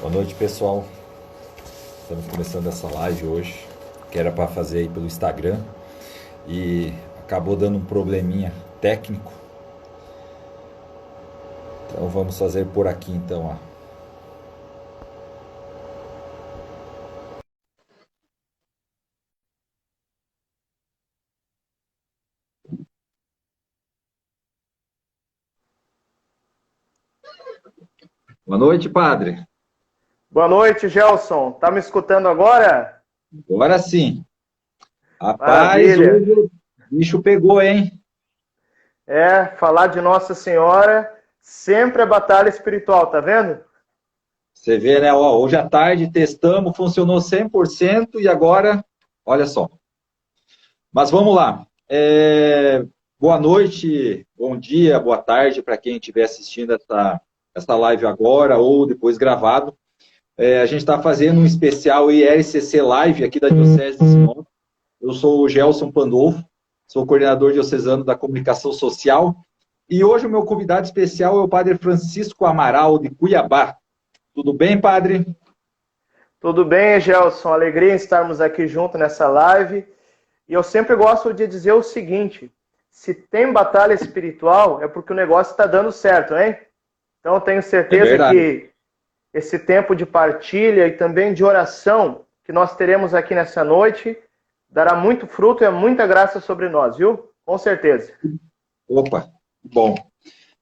Boa noite, pessoal. Estamos começando essa live hoje, que era para fazer aí pelo Instagram e acabou dando um probleminha técnico. Então vamos fazer por aqui então, ó. Boa noite, padre. Boa noite, Gelson. Tá me escutando agora? Agora sim. Rapaz, Maravilha. hoje o bicho pegou, hein? Falar de Nossa Senhora sempre é batalha espiritual, tá vendo? Você vê, né? Ó, hoje à tarde testamos, funcionou 100% e agora, olha só. Mas vamos lá. Boa noite, bom dia, boa tarde para quem estiver assistindo essa live agora ou depois gravado. A gente está fazendo um especial ILCC Live aqui da Diocese de Sinop. Eu sou o Gelson Pandolfo, sou coordenador diocesano da comunicação social. E hoje o meu convidado especial é o Padre Francisco Amaral, de Cuiabá. Tudo bem, padre? Tudo bem, Gelson? Alegria em estarmos aqui juntos nessa live. E eu sempre gosto de dizer o seguinte: se tem batalha espiritual, é porque o negócio está dando certo, hein? Então eu tenho É certeza verdade. que esse tempo de partilha e também de oração que nós teremos aqui nessa noite dará muito fruto e muita graça sobre nós, viu? Com certeza. Opa, bom.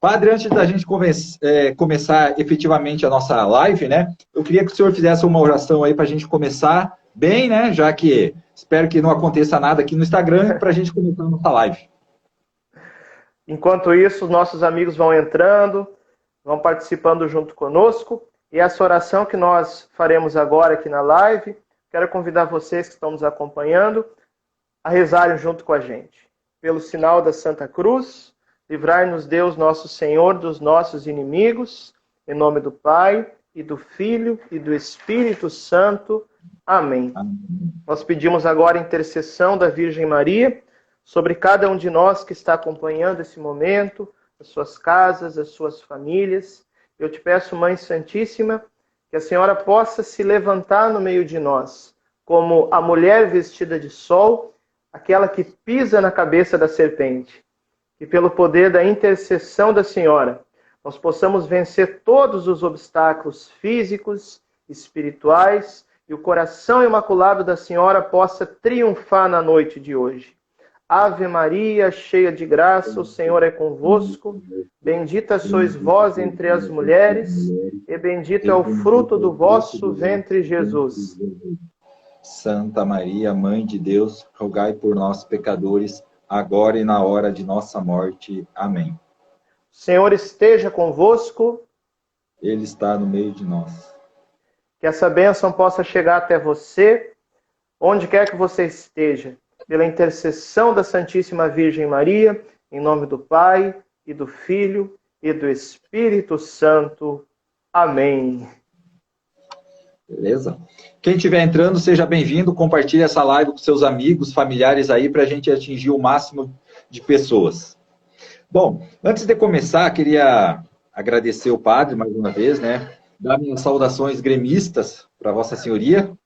Padre, antes da gente começar efetivamente a nossa live, né? Eu queria que o senhor fizesse uma oração aí para a gente começar bem, né? Já que espero que não aconteça nada aqui no Instagram, para a gente começar a nossa live. Enquanto isso, nossos amigos vão entrando, vão participando junto conosco. E essa oração que nós faremos agora aqui na live, quero convidar vocês que estão nos acompanhando a rezarem junto com a gente. Pelo sinal da Santa Cruz, livrai-nos Deus nosso Senhor dos nossos inimigos, em nome do Pai, e do Filho, e do Espírito Santo. Amém. Nós pedimos agora a intercessão da Virgem Maria sobre cada um de nós que está acompanhando esse momento, as suas casas, as suas famílias. Eu te peço, Mãe Santíssima, que a Senhora possa se levantar no meio de nós, como a mulher vestida de sol, aquela que pisa na cabeça da serpente. E pelo poder da intercessão da Senhora, nós possamos vencer todos os obstáculos físicos, espirituais, e o coração imaculado da Senhora possa triunfar na noite de hoje. Ave Maria, cheia de graça, o Senhor é convosco. Bendita sois vós entre as mulheres, e bendito é o fruto do vosso ventre, Jesus. Santa Maria, Mãe de Deus, rogai por nós, pecadores, agora e na hora de nossa morte. Amém. O Senhor esteja convosco. Ele está no meio de nós. Que essa bênção possa chegar até você, onde quer que você esteja, pela intercessão da Santíssima Virgem Maria, em nome do Pai, e do Filho, e do Espírito Santo. Amém. Beleza? Quem estiver entrando, seja bem-vindo, compartilhe essa live com seus amigos, familiares aí, para a gente atingir o máximo de pessoas. Bom, antes de começar, queria agradecer o padre mais uma vez, né? Dar minhas saudações gremistas para Vossa Senhoria.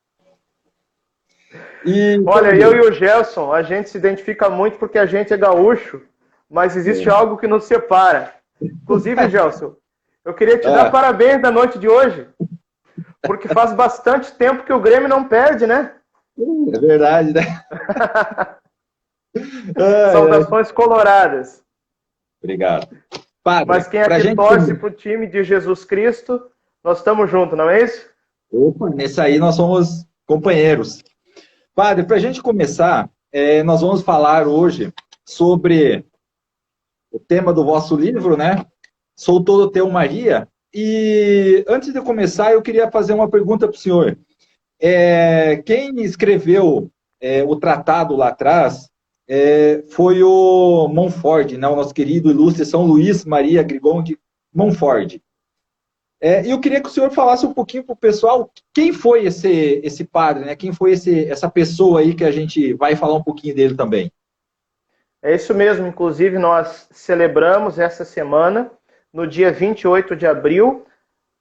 E Olha, eu e o Gelson, a gente se identifica muito porque a gente é gaúcho, mas existe algo que nos separa. Inclusive, Gelson, eu queria te dar parabéns na noite de hoje, porque faz bastante tempo que o Grêmio não perde, né? É verdade, né? Saudações coloradas. Obrigado. Padre, mas quem pra aqui gente... torce para o time de Jesus Cristo, nós estamos juntos, não é isso? Opa, nesse aí nós somos companheiros. Padre, para a gente começar, nós vamos falar hoje sobre o tema do vosso livro, né? Sou todo teu, Maria. E antes de começar, eu queria fazer uma pergunta para o senhor. Quem escreveu o tratado lá atrás foi o Montfort, né? O nosso querido ilustre São Luís Maria Grignon de Montfort. E eu queria que o senhor falasse um pouquinho para o pessoal quem foi esse padre, né? Quem foi essa pessoa aí que a gente vai falar um pouquinho dele também. É isso mesmo. Inclusive, nós celebramos essa semana, no dia 28 de abril,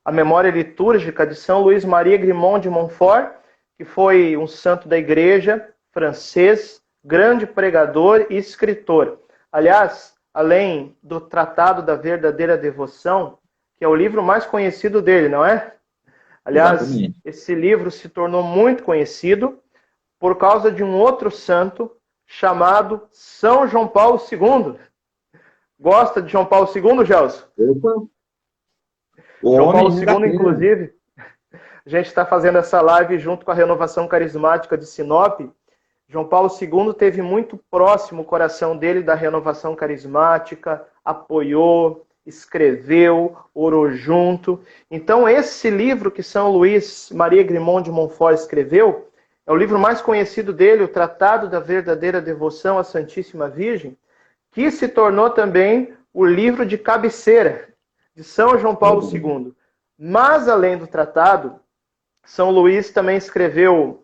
a memória litúrgica de São Luís Maria Grimond de Montfort, que foi um santo da igreja, francês, grande pregador e escritor. Aliás, além do Tratado da Verdadeira Devoção, que é o livro mais conhecido dele, não é? Aliás, exatamente, esse livro se tornou muito conhecido por causa de um outro santo chamado São João Paulo II. Gosta de João Paulo II, Gelson? Opa! João Paulo II, inclusive, a gente está fazendo essa live junto com a Renovação Carismática de Sinop. João Paulo II teve muito próximo o coração dele da Renovação Carismática, apoiou, escreveu, orou junto. Então, esse livro que São Luís Maria Grimond de Montfort escreveu é o livro mais conhecido dele, o Tratado da Verdadeira Devoção à Santíssima Virgem, que se tornou também o livro de cabeceira de São João Paulo II. Mas, além do tratado, São Luís também escreveu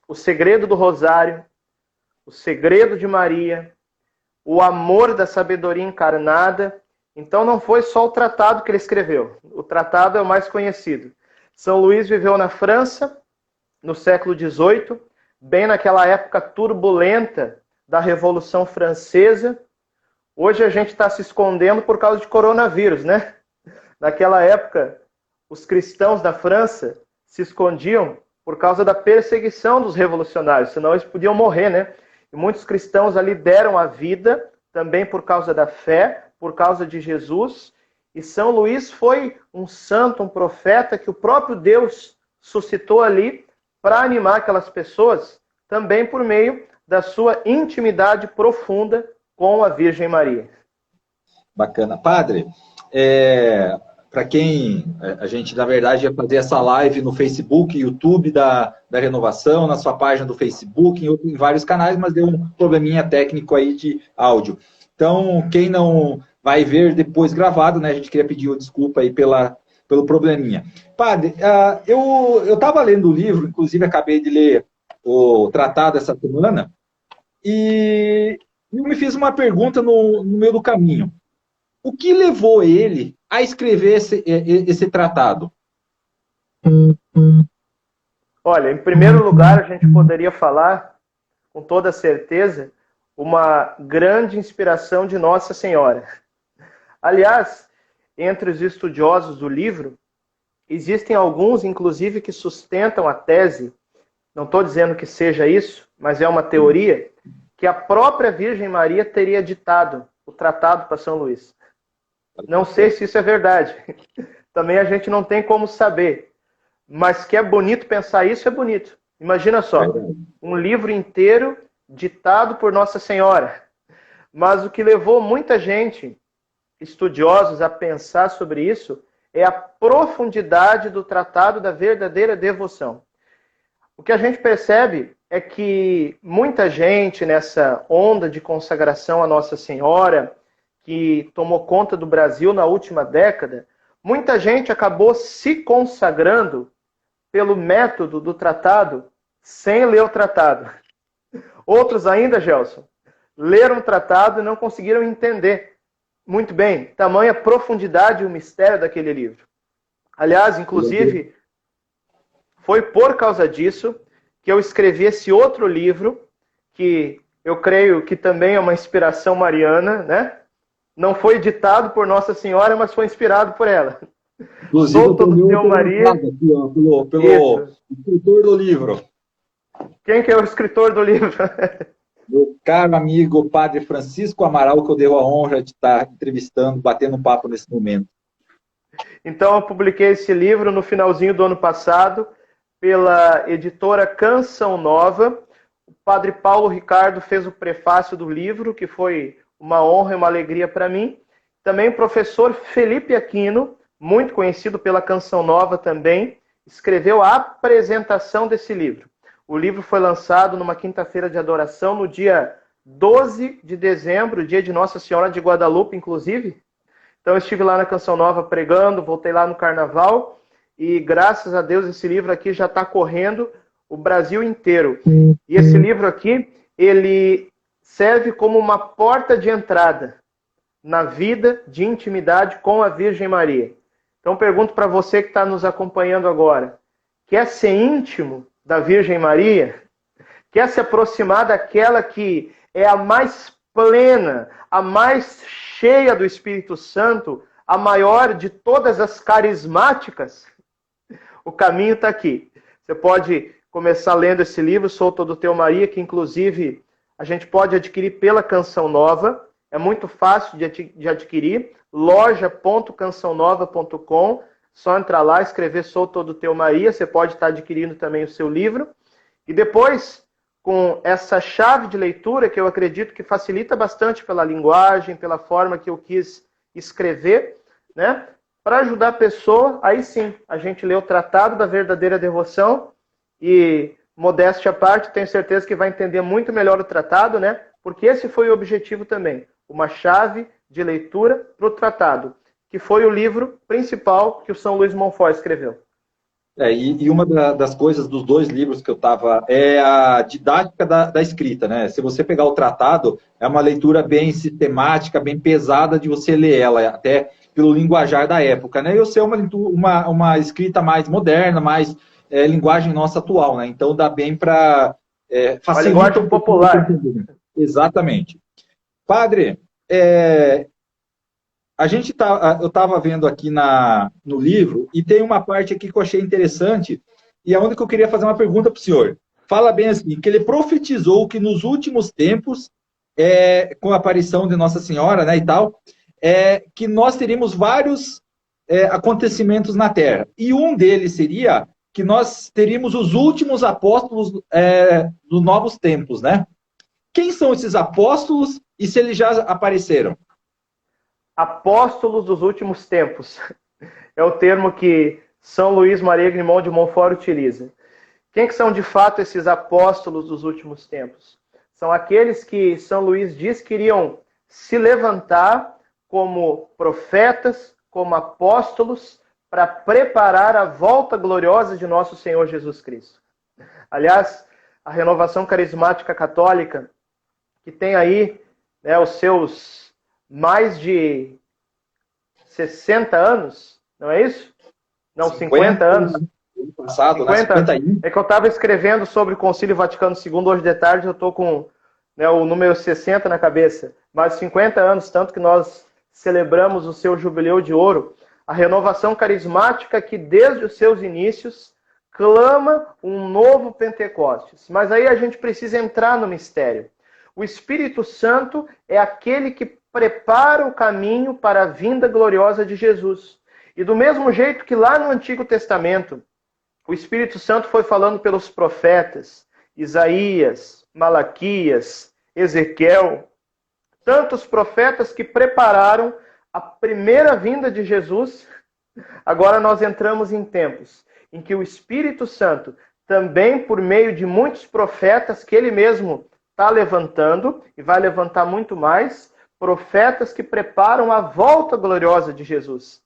O Segredo do Rosário, O Segredo de Maria, O Amor da Sabedoria Encarnada. Então não foi só o tratado que ele escreveu. O tratado é o mais conhecido. São Luís viveu na França, no século XVIII, bem naquela época turbulenta da Revolução Francesa. Hoje a gente está se escondendo por causa de coronavírus, né? Naquela época, os cristãos da França se escondiam por causa da perseguição dos revolucionários, senão eles podiam morrer, né? E muitos cristãos ali deram a vida, também por causa da fé, por causa de Jesus. E São Luís foi um santo, um profeta que o próprio Deus suscitou ali para animar aquelas pessoas, também por meio da sua intimidade profunda com a Virgem Maria. Bacana. Padre, para quem a gente, na verdade, ia fazer essa live no Facebook, YouTube da Renovação, na sua página do Facebook, em vários canais, mas deu um probleminha técnico aí de áudio. Então, quem não vai ver depois gravado, né, a gente queria pedir desculpa aí pelo probleminha. Padre, eu estava lendo o livro, inclusive acabei de ler o tratado essa semana, e eu me fiz uma pergunta no meio do caminho. O que levou ele a escrever esse tratado? Olha, em primeiro lugar, a gente poderia falar, com toda certeza, uma grande inspiração de Nossa Senhora. Aliás, entre os estudiosos do livro, existem alguns, inclusive, que sustentam a tese, não estou dizendo que seja isso, mas é uma teoria, que a própria Virgem Maria teria ditado o tratado para São Luís. Não sei se isso é verdade. Também a gente não tem como saber. Mas que é bonito pensar isso, é bonito. Imagina só, um livro inteiro ditado por Nossa Senhora. Mas o que levou muita gente, estudiosos, a pensar sobre isso, é a profundidade do Tratado da Verdadeira Devoção. O que a gente percebe é que muita gente nessa onda de consagração a Nossa Senhora, que tomou conta do Brasil na última década, muita gente acabou se consagrando pelo método do tratado sem ler o tratado. Outros ainda, Gelson, leram o tratado e não conseguiram entender muito bem tamanha profundidade e o mistério daquele livro. Aliás, inclusive, foi por causa disso que eu escrevi esse outro livro, que eu creio que também é uma inspiração mariana, né? Não foi ditado por Nossa Senhora, mas foi inspirado por ela. Inclusive, Sou todo teu Maria. Aqui, ó, pelo escritor do livro. Quem que é o escritor do livro? Meu caro amigo Padre Francisco Amaral, que eu devo a honra de estar entrevistando, batendo um papo nesse momento. Então, eu publiquei esse livro no finalzinho do ano passado, pela editora Canção Nova. O Padre Paulo Ricardo fez o prefácio do livro, que foi uma honra e uma alegria para mim. Também o professor Felipe Aquino, muito conhecido pela Canção Nova também, escreveu a apresentação desse livro. O livro foi lançado numa quinta-feira de adoração, no dia 12 de dezembro, dia de Nossa Senhora de Guadalupe, inclusive. Então eu estive lá na Canção Nova pregando, voltei lá no Carnaval, e graças a Deus esse livro aqui já está correndo o Brasil inteiro. E esse livro aqui, ele serve como uma porta de entrada na vida de intimidade com a Virgem Maria. Então pergunto para você que está nos acompanhando agora, quer ser íntimo da Virgem Maria? Quer se aproximar daquela que é a mais plena, a mais cheia do Espírito Santo, a maior de todas as carismáticas? O caminho está aqui. Você pode começar lendo esse livro, Sou Todo Teu Maria, que inclusive a gente pode adquirir pela Canção Nova. É muito fácil de adquirir. loja.cançãonova.com. Só entrar lá, escrever Sou Todo Teu Maria. Você pode estar adquirindo também o seu livro. E depois, com essa chave de leitura, que eu acredito que facilita bastante pela linguagem, pela forma que eu quis escrever, né? Para ajudar a pessoa, aí sim, a gente lê o Tratado da Verdadeira Devoção e, modéstia à parte, tenho certeza que vai entender muito melhor o tratado, né? Porque esse foi o objetivo também, uma chave de leitura para o tratado, que foi o livro principal que o São Luís Montfort escreveu. E uma das coisas dos dois livros que eu estava é a didática da escrita, né? Se você pegar o tratado, é uma leitura bem sistemática, bem pesada de você ler ela, até pelo linguajar da época, né? E eu sei uma escrita mais moderna, mais linguagem nossa atual, né? Então dá bem para facilitar. Uma linguagem popular. Exatamente. Padre, eu estava vendo aqui no livro e tem uma parte aqui que eu achei interessante e é onde que eu queria fazer uma pergunta para o senhor. Fala bem assim, que ele profetizou que nos últimos tempos, com a aparição de Nossa Senhora, né, e tal, que nós teríamos vários acontecimentos na Terra. E um deles seria que nós teríamos os últimos apóstolos dos novos tempos, né? Quem são esses apóstolos e se eles já apareceram? Apóstolos dos últimos tempos. É o termo que São Luís Maria Grimond de Montfort utiliza. Quem que são de fato esses apóstolos dos últimos tempos? São aqueles que São Luís diz que iriam se levantar como profetas, como apóstolos, para preparar a volta gloriosa de nosso Senhor Jesus Cristo. Aliás, a Renovação Carismática Católica, que tem aí, né, os seus mais de 60 anos, não é isso? Não, 50 anos. Passado, 50 né? 51. É que eu estava escrevendo sobre o Concílio Vaticano II hoje de tarde, eu estou com, né, o número 60 na cabeça. Mas 50 anos, tanto que nós celebramos o seu jubileu de ouro. A renovação carismática que desde os seus inícios clama um novo Pentecostes. Mas aí a gente precisa entrar no mistério. O Espírito Santo é aquele que prepara o caminho para a vinda gloriosa de Jesus. E do mesmo jeito que lá no Antigo Testamento, o Espírito Santo foi falando pelos profetas, Isaías, Malaquias, Ezequiel, tantos profetas que prepararam a primeira vinda de Jesus. Agora nós entramos em tempos em que o Espírito Santo, também por meio de muitos profetas que ele mesmo está levantando, e vai levantar muito mais, profetas que preparam a volta gloriosa de Jesus.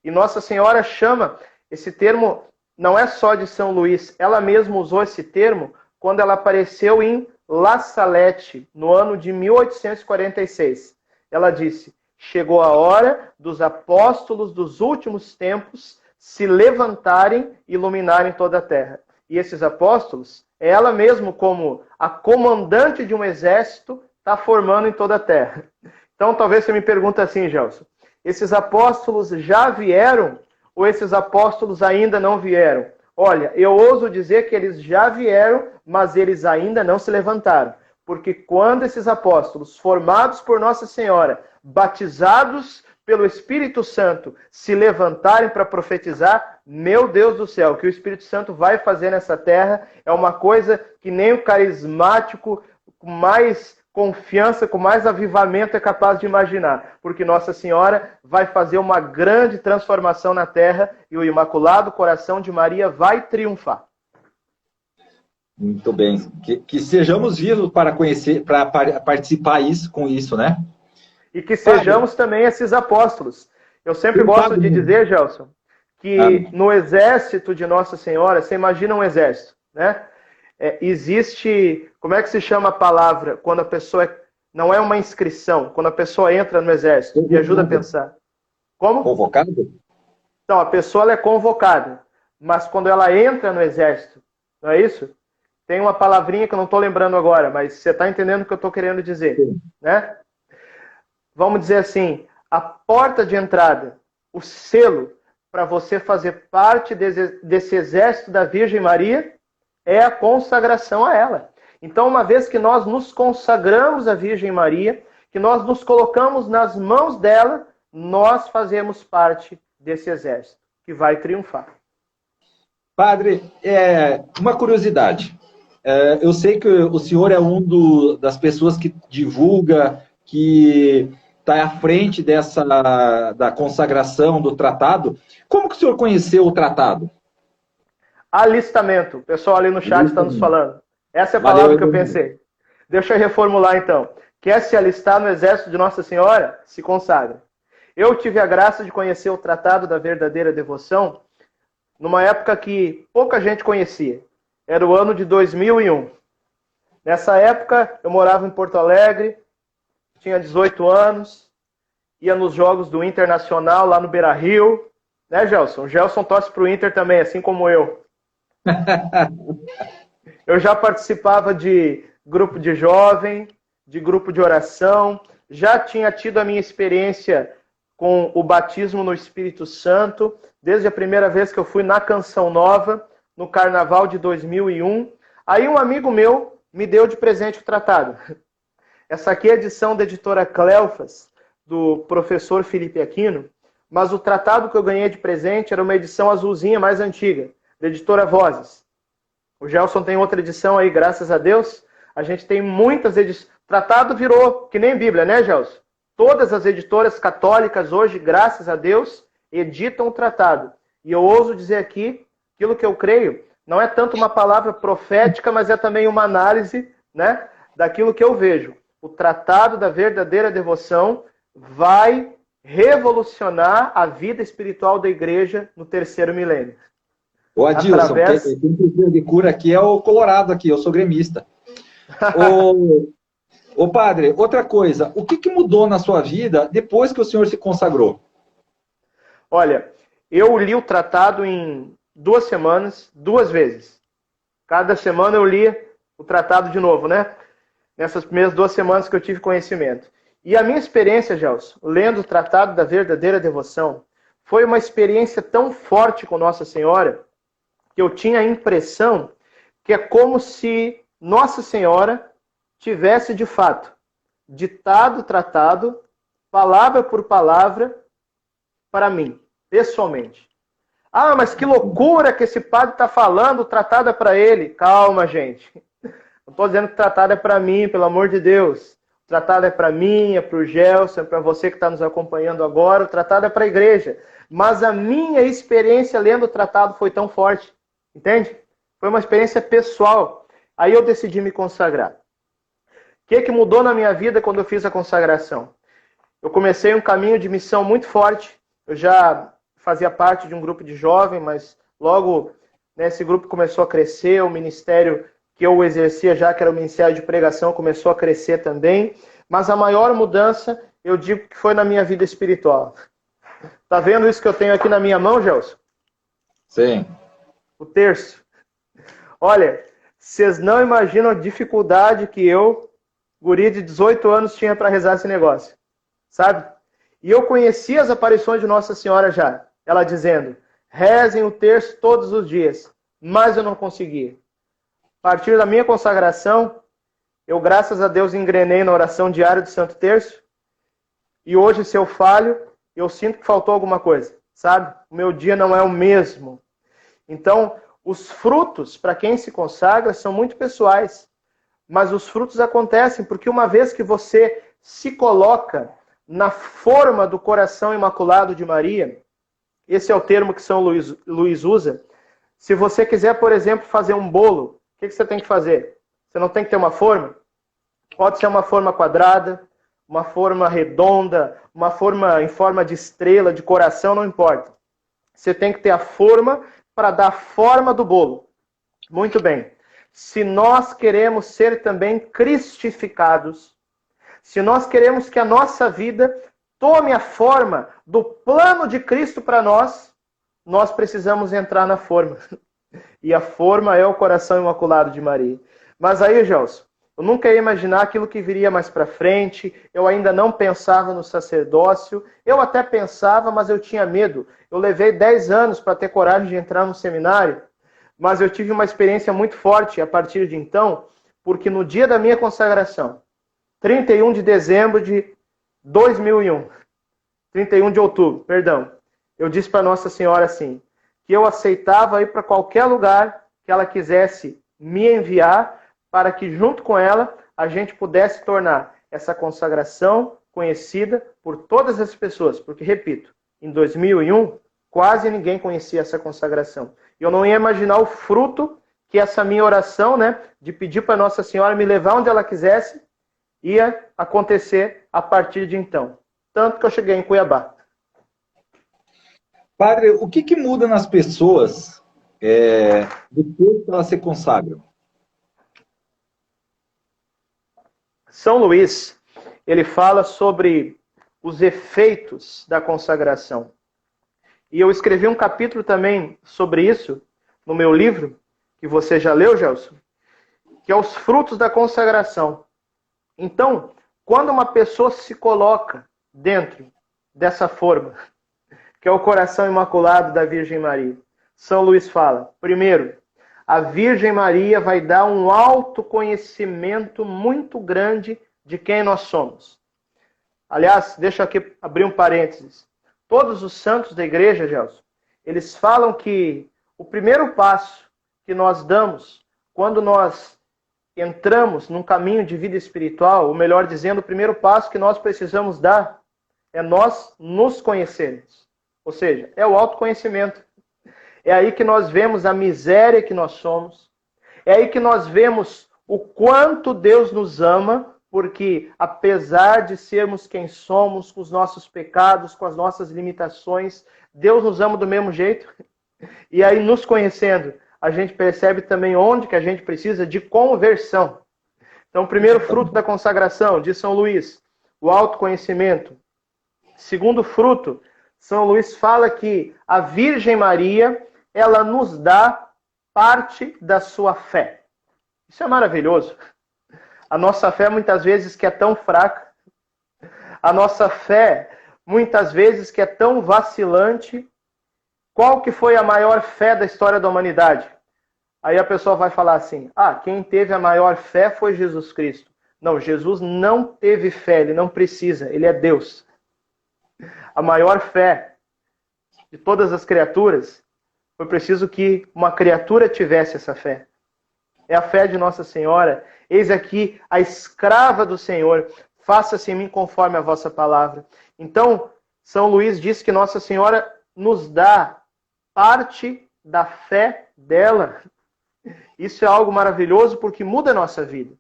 E Nossa Senhora chama, esse termo não é só de São Luís, ela mesma usou esse termo quando ela apareceu em La Salette, no ano de 1846. Ela disse: chegou a hora dos apóstolos dos últimos tempos se levantarem e iluminarem toda a terra. E esses apóstolos, ela mesmo como a comandante de um exército, está formando em toda a terra. Então talvez você me pergunte assim, Gelson, esses apóstolos já vieram ou esses apóstolos ainda não vieram? Olha, eu ouso dizer que eles já vieram, mas eles ainda não se levantaram. Porque quando esses apóstolos, formados por Nossa Senhora, batizados pelo Espírito Santo, se levantarem para profetizar, meu Deus do céu, o que o Espírito Santo vai fazer nessa terra é uma coisa que nem o carismático, com mais confiança, com mais avivamento é capaz de imaginar. Porque Nossa Senhora vai fazer uma grande transformação na terra e o Imaculado Coração de Maria vai triunfar. Muito bem. Que sejamos vivos para conhecer, para participar com isso, né? E que sejamos também esses apóstolos. Eu sempre gosto de dizer, Gelson, que no exército de Nossa Senhora, você imagina um exército, né? Existe, como é que se chama a palavra quando a pessoa, não é uma inscrição, quando a pessoa entra no exército? Me ajuda a pensar. Como? Convocado? Então, a pessoa ela é convocada, mas quando ela entra no exército, não é isso? Tem uma palavrinha que eu não estou lembrando agora, mas você está entendendo o que eu estou querendo dizer, né? Vamos dizer assim, a porta de entrada, o selo para você fazer parte desse exército da Virgem Maria é a consagração a ela. Então, uma vez que nós nos consagramos à Virgem Maria, que nós nos colocamos nas mãos dela, nós fazemos parte desse exército que vai triunfar. Padre, uma curiosidade. Eu sei que o senhor é das pessoas que divulga, que está à frente da consagração do tratado. Como que o senhor conheceu o tratado? Alistamento. O pessoal ali no chat está nos falando. Essa é a palavra que eu pensei. Deixa eu reformular então. Quer se alistar no exército de Nossa Senhora? Se consagra. Eu tive a graça de conhecer o Tratado da Verdadeira Devoção numa época que pouca gente conhecia. Era o ano de 2001. Nessa época, eu morava em Porto Alegre, tinha 18 anos, ia nos jogos do Internacional lá no Beira-Rio. Né, Gelson? O Gelson torce para o Inter também, assim como eu. Eu já participava de grupo de jovem, de grupo de oração, já tinha tido a minha experiência com o batismo no Espírito Santo, desde a primeira vez que eu fui na Canção Nova, no Carnaval de 2001. Aí um amigo meu me deu de presente o tratado. Essa aqui é a edição da editora Cleofas, do professor Felipe Aquino, mas o tratado que eu ganhei de presente era uma edição azulzinha mais antiga, da editora Vozes. O Gelson tem outra edição aí, graças a Deus. A gente tem muitas edições. O tratado virou que nem Bíblia, né, Gelson? Todas as editoras católicas hoje, graças a Deus, editam o tratado. E eu ouso dizer aqui, aquilo que eu creio, não é tanto uma palavra profética, mas é também uma análise, né, daquilo que eu vejo. O Tratado da Verdadeira Devoção vai revolucionar a vida espiritual da igreja no terceiro milênio. Ô Adilson, quem precisa de cura aqui é o Colorado aqui, eu sou gremista. Ô padre, outra coisa, o que mudou na sua vida depois que o senhor se consagrou? Olha, eu li o tratado em 2 semanas, 2 vezes. Cada semana eu li o tratado de novo, né? Nessas primeiras 2 semanas que eu tive conhecimento. E a minha experiência, Gelson, lendo o Tratado da Verdadeira Devoção, foi uma experiência tão forte com Nossa Senhora, que eu tinha a impressão que é como se Nossa Senhora tivesse, de fato, ditado o tratado, palavra por palavra, para mim, pessoalmente. Ah, mas que loucura que esse padre está falando, o tratado é para ele. Calma, gente. Não estou dizendo que o tratado é para mim, pelo amor de Deus. O tratado é para mim, é para o Gelson, é para você que está nos acompanhando agora. O tratado é para a igreja. Mas a minha experiência lendo o tratado foi tão forte. Entende? Foi uma experiência pessoal. Aí eu decidi me consagrar. O que mudou na minha vida quando eu fiz a consagração? Eu comecei um caminho de missão muito forte. Eu já fazia parte de um grupo de jovem, mas logo esse grupo começou a crescer, o ministério que eu exercia já, que era o ministério de pregação, começou a crescer também. Mas a maior mudança, eu digo que foi na minha vida espiritual. Tá vendo isso que eu tenho aqui na minha mão, Gelson? Sim. O terço. Olha, vocês não imaginam a dificuldade que eu, guri de 18 anos, tinha para rezar esse negócio. Sabe? E eu conhecia as aparições de Nossa Senhora já. Ela dizendo, rezem o terço todos os dias. Mas eu não conseguia. A partir da minha consagração, eu, graças a Deus, engrenei na oração diária do Santo Terço. E hoje, se eu falho, eu sinto que faltou alguma coisa. Sabe? O meu dia não é o mesmo. Então, os frutos, para quem se consagra, são muito pessoais. Mas os frutos acontecem porque uma vez que você se coloca na forma do coração imaculado de Maria, esse é o termo que São Luís usa. Se você quiser, por exemplo, fazer um bolo, o que você tem que fazer? Você não tem que ter uma forma? Pode ser uma forma quadrada, uma forma redonda, uma forma em forma de estrela, de coração, não importa. Você tem que ter a forma para dar a forma do bolo. Muito bem. Se nós queremos ser também cristificados, se nós queremos que a nossa vida tome a forma do plano de Cristo para nós, nós precisamos entrar na forma. E a forma é o coração imaculado de Maria. Mas aí, Gelson, eu nunca ia imaginar aquilo que viria mais para frente. Eu ainda não pensava no sacerdócio. Eu até pensava, mas eu tinha medo. Eu levei 10 anos para ter coragem de entrar no seminário. Mas eu tive uma experiência muito forte a partir de então, porque no dia da minha consagração, 31 de dezembro de 2001, 31 de outubro, perdão, eu disse para Nossa Senhora assim, que eu aceitava ir para qualquer lugar que ela quisesse me enviar, para que junto com ela a gente pudesse tornar essa consagração conhecida por todas as pessoas. Porque, repito, em 2001, quase ninguém conhecia essa consagração. E eu não ia imaginar o fruto que essa minha oração, né, de pedir para Nossa Senhora me levar onde ela quisesse, ia acontecer a partir de então. Tanto que eu cheguei em Cuiabá. Padre, o que muda nas pessoas depois que elas se consagram? São Luís, ele fala sobre os efeitos da consagração. E eu escrevi um capítulo também sobre isso no meu livro, que você já leu, Gelson, que é os frutos da consagração. Então, quando uma pessoa se coloca dentro dessa forma, que é o coração imaculado da Virgem Maria, São Luís fala, primeiro, a Virgem Maria vai dar um autoconhecimento muito grande de quem nós somos. Aliás, deixa eu aqui abrir um parênteses. Todos os santos da igreja, Gelson, eles falam que o primeiro passo que nós damos quando nós entramos num caminho de vida espiritual, ou melhor dizendo, o primeiro passo que nós precisamos dar é nós nos conhecermos. Ou seja, é o autoconhecimento. É aí que nós vemos a miséria que nós somos. É aí que nós vemos o quanto Deus nos ama, porque apesar de sermos quem somos, com os nossos pecados, com as nossas limitações, Deus nos ama do mesmo jeito. E aí, nos conhecendo, a gente percebe também onde que a gente precisa de conversão. Então, o primeiro fruto da consagração, de São Luís, o autoconhecimento. Segundo fruto, São Luís fala que a Virgem Maria, ela nos dá parte da sua fé. Isso é maravilhoso. A nossa fé, muitas vezes, que é tão fraca. A nossa fé, muitas vezes, que é tão vacilante. Qual que foi a maior fé da história da humanidade? Aí a pessoa vai falar assim, quem teve a maior fé foi Jesus Cristo. Não, Jesus não teve fé, ele não precisa, ele é Deus. A maior fé de todas as criaturas, foi preciso que uma criatura tivesse essa fé. É a fé de Nossa Senhora. Eis aqui a escrava do Senhor. Faça-se em mim conforme a vossa palavra. Então, São Luís diz que Nossa Senhora nos dá parte da fé dela. Isso é algo maravilhoso porque muda a nossa vida.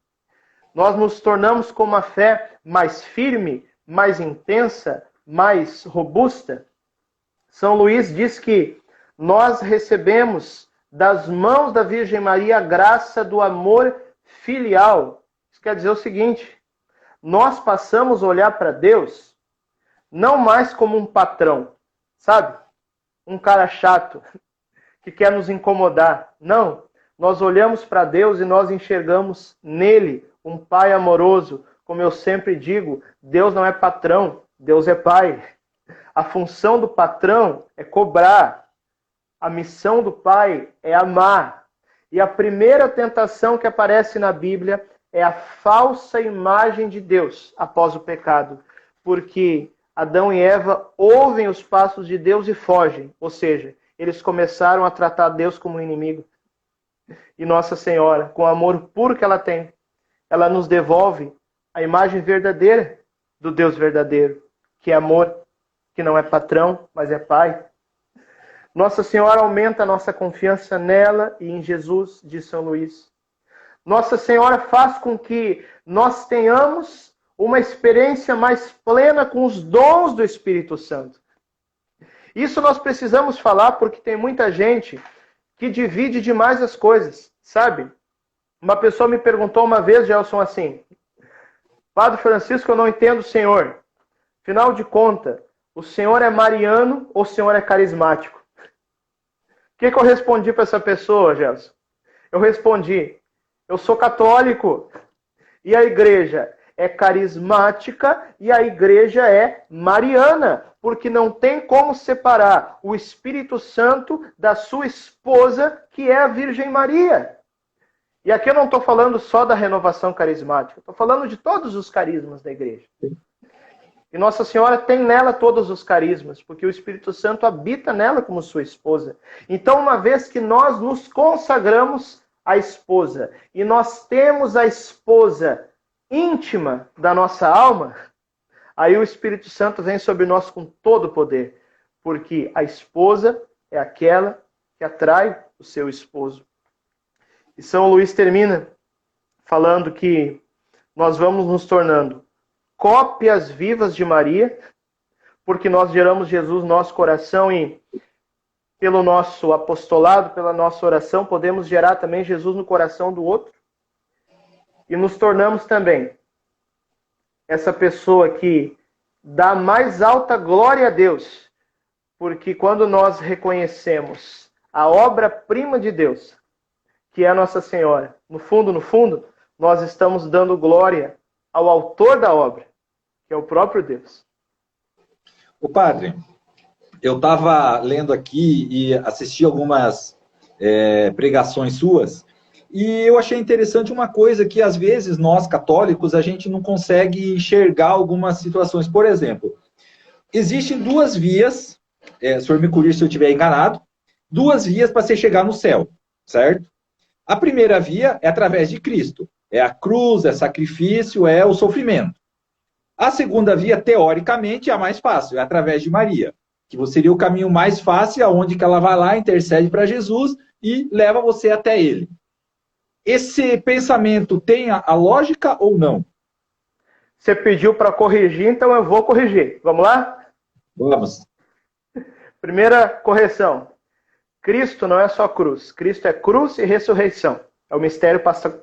Nós nos tornamos com uma fé mais firme, mais intensa, mais robusta. São Luís diz que nós recebemos das mãos da Virgem Maria a graça do amor filial. Isso quer dizer o seguinte, nós passamos a olhar para Deus não mais como um patrão, sabe? Um cara chato que quer nos incomodar. Não, nós olhamos para Deus e nós enxergamos nele um Pai amoroso. Como eu sempre digo, Deus não é patrão, Deus é Pai. A função do patrão é cobrar. A missão do Pai é amar. E a primeira tentação que aparece na Bíblia é a falsa imagem de Deus após o pecado. Porque Adão e Eva ouvem os passos de Deus e fogem. Ou seja, eles começaram a tratar Deus como inimigo. E Nossa Senhora, com o amor puro que ela tem, ela nos devolve a imagem verdadeira do Deus verdadeiro, que é amor, que não é patrão, mas é Pai. Nossa Senhora aumenta a nossa confiança nela e em Jesus, diz São Luís. Nossa Senhora faz com que nós tenhamos uma experiência mais plena com os dons do Espírito Santo. Isso nós precisamos falar porque tem muita gente que divide demais as coisas, sabe? Uma pessoa me perguntou uma vez, Gelson, assim, Padre Francisco, eu não entendo o senhor. Afinal de contas, o senhor é mariano ou o senhor é carismático? que eu respondi para essa pessoa, Gelson? Eu respondi, eu sou católico. E a igreja é carismática e a igreja é mariana, porque não tem como separar o Espírito Santo da sua esposa, que é a Virgem Maria. E aqui eu não estou falando só da renovação carismática, estou falando de todos os carismas da igreja. E Nossa Senhora tem nela todos os carismas, porque o Espírito Santo habita nela como sua esposa. Então, uma vez que nós nos consagramos à esposa, e nós temos a esposa íntima da nossa alma, aí o Espírito Santo vem sobre nós com todo o poder, porque a esposa é aquela que atrai o seu esposo. E São Luís termina falando que nós vamos nos tornando cópias vivas de Maria, porque nós geramos Jesus no nosso coração e pelo nosso apostolado, pela nossa oração, podemos gerar também Jesus no coração do outro. E nos tornamos também essa pessoa que dá mais alta glória a Deus, porque quando nós reconhecemos a obra-prima de Deus, que é a Nossa Senhora, no fundo, nós estamos dando glória ao autor da obra, que é o próprio Deus. O padre, eu estava lendo aqui e assisti algumas pregações suas, e eu achei interessante uma coisa que, às vezes, nós católicos, a gente não consegue enxergar algumas situações. Por exemplo, existem duas vias, o senhor me corrija se eu estiver enganado, duas vias para você chegar no céu, certo? A primeira via é através de Cristo. É a cruz, é sacrifício, é o sofrimento. A segunda via, teoricamente, é a mais fácil, é através de Maria, que seria o caminho mais fácil, aonde que ela vai lá, intercede para Jesus e leva você até ele. Esse pensamento tem a lógica ou não? Você pediu para corrigir, então eu vou corrigir. Vamos lá? Vamos. Primeira correção. Cristo não é só cruz. Cristo é cruz e ressurreição. É o mistério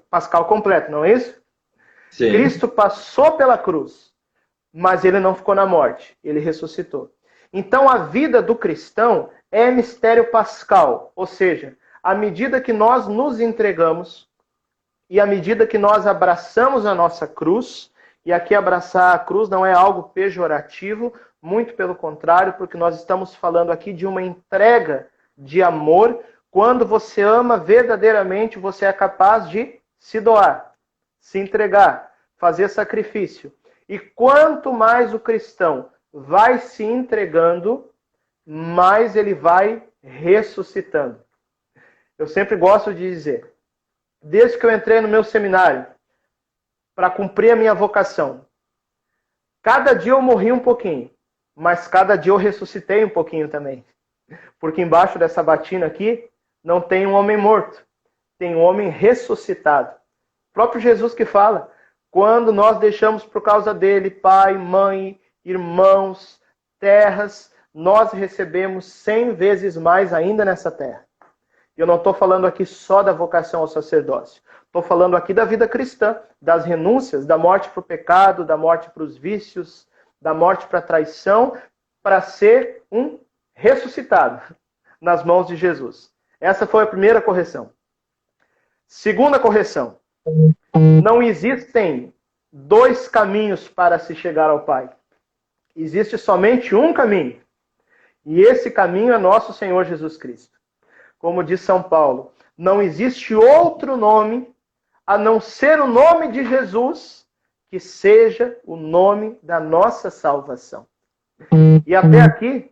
pascal completo, não é isso? Sim. Cristo passou pela cruz, mas ele não ficou na morte. Ele ressuscitou. Então a vida do cristão é mistério pascal. Ou seja, à medida que nós nos entregamos e à medida que nós abraçamos a nossa cruz, e aqui abraçar a cruz não é algo pejorativo, muito pelo contrário, porque nós estamos falando aqui de uma entrega de amor. Quando você ama verdadeiramente, você é capaz de se doar, se entregar, fazer sacrifício. E quanto mais o cristão vai se entregando, mais ele vai ressuscitando. Eu sempre gosto de dizer, desde que eu entrei no meu seminário, para cumprir a minha vocação, cada dia eu morri um pouquinho, mas cada dia eu ressuscitei um pouquinho também. Porque embaixo dessa batina aqui, não tem um homem morto, tem um homem ressuscitado. O próprio Jesus que fala, quando nós deixamos por causa dele pai, mãe, irmãos, terras, nós recebemos 100 vezes mais ainda nessa terra. Eu não estou falando aqui só da vocação ao sacerdócio. Estou falando aqui da vida cristã, das renúncias, da morte para o pecado, da morte para os vícios, da morte para a traição, para ser um ressuscitado nas mãos de Jesus. Essa foi a primeira correção. Segunda correção. Não existem dois caminhos para se chegar ao Pai. Existe somente um caminho. E esse caminho é nosso Senhor Jesus Cristo. Como diz São Paulo, não existe outro nome a não ser o nome de Jesus, que seja o nome da nossa salvação. E até aqui,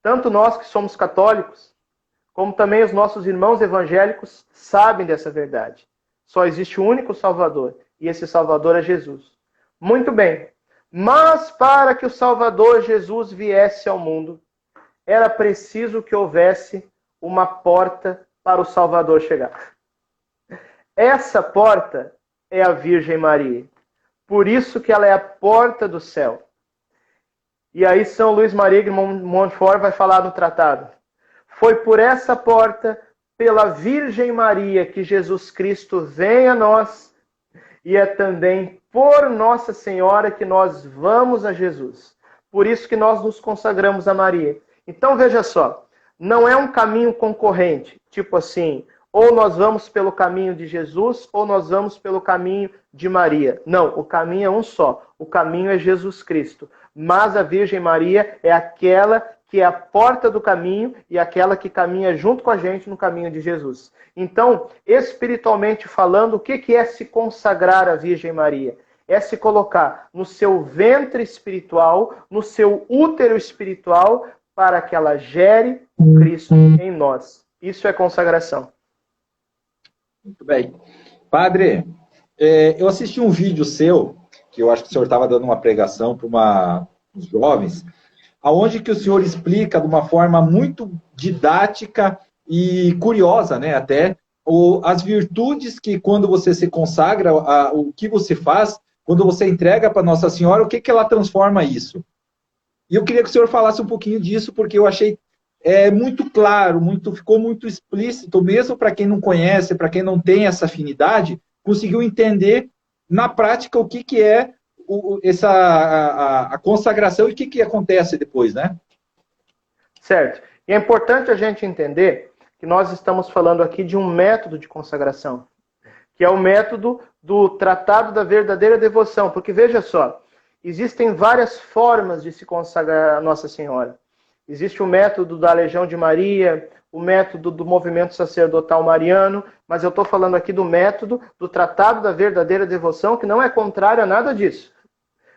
tanto nós que somos católicos, como também os nossos irmãos evangélicos sabem dessa verdade. Só existe um único Salvador, e esse Salvador é Jesus. Muito bem, mas para que o Salvador Jesus viesse ao mundo, era preciso que houvesse uma porta para o Salvador chegar. Essa porta é a Virgem Maria. Por isso que ela é a porta do céu. E aí São Luís Maria de Montfort vai falar no tratado. Foi por essa porta, pela Virgem Maria, que Jesus Cristo vem a nós, e é também por Nossa Senhora que nós vamos a Jesus. Por isso que nós nos consagramos a Maria. Então veja só, não é um caminho concorrente, tipo assim, ou nós vamos pelo caminho de Jesus, ou nós vamos pelo caminho de Maria. Não, o caminho é um só. O caminho é Jesus Cristo. Mas a Virgem Maria é aquela que é a porta do caminho e aquela que caminha junto com a gente no caminho de Jesus. Então, espiritualmente falando, o que é se consagrar à Virgem Maria? É se colocar no seu ventre espiritual, no seu útero espiritual, para que ela gere o Cristo em nós. Isso é consagração. Muito bem. Padre, eu assisti um vídeo seu, que eu acho que o senhor estava dando uma pregação para os jovens, aonde que o senhor explica de uma forma muito didática e curiosa, né, até, as virtudes que quando você se consagra, o que você faz, quando você entrega para Nossa Senhora, o que ela transforma isso? E eu queria que o senhor falasse um pouquinho disso, porque eu achei muito claro, ficou muito explícito, mesmo para quem não conhece, para quem não tem essa afinidade, conseguiu entender na prática o que é a consagração e o que acontece depois, né? Certo. E é importante a gente entender que nós estamos falando aqui de um método de consagração, que é o método do Tratado da Verdadeira Devoção. Porque, veja só, existem várias formas de se consagrar a Nossa Senhora. Existe o método da Legião de Maria, o método do movimento sacerdotal mariano, mas eu estou falando aqui do método do Tratado da Verdadeira Devoção, que não é contrário a nada disso.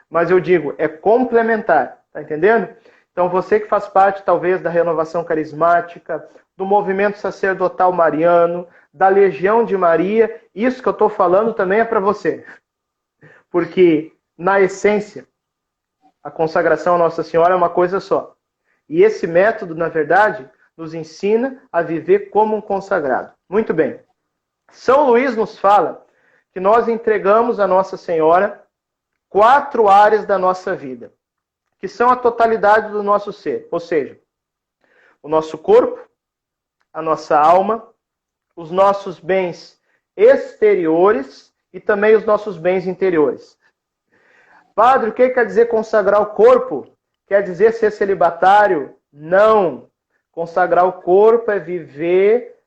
Mas eu digo, é complementar, tá entendendo? Então você que faz parte, talvez, da renovação carismática, do movimento sacerdotal mariano, da Legião de Maria, isso que eu estou falando também é para você. Porque, na essência, a consagração à Nossa Senhora é uma coisa só. E esse método, na verdade, nos ensina a viver como um consagrado. Muito bem. São Luís nos fala que nós entregamos a Nossa Senhora 4 áreas da nossa vida, que são a totalidade do nosso ser. Ou seja, o nosso corpo, a nossa alma, os nossos bens exteriores e também os nossos bens interiores. Padre, o que quer dizer consagrar o corpo? Quer dizer ser celibatário? Não. Consagrar o corpo é viver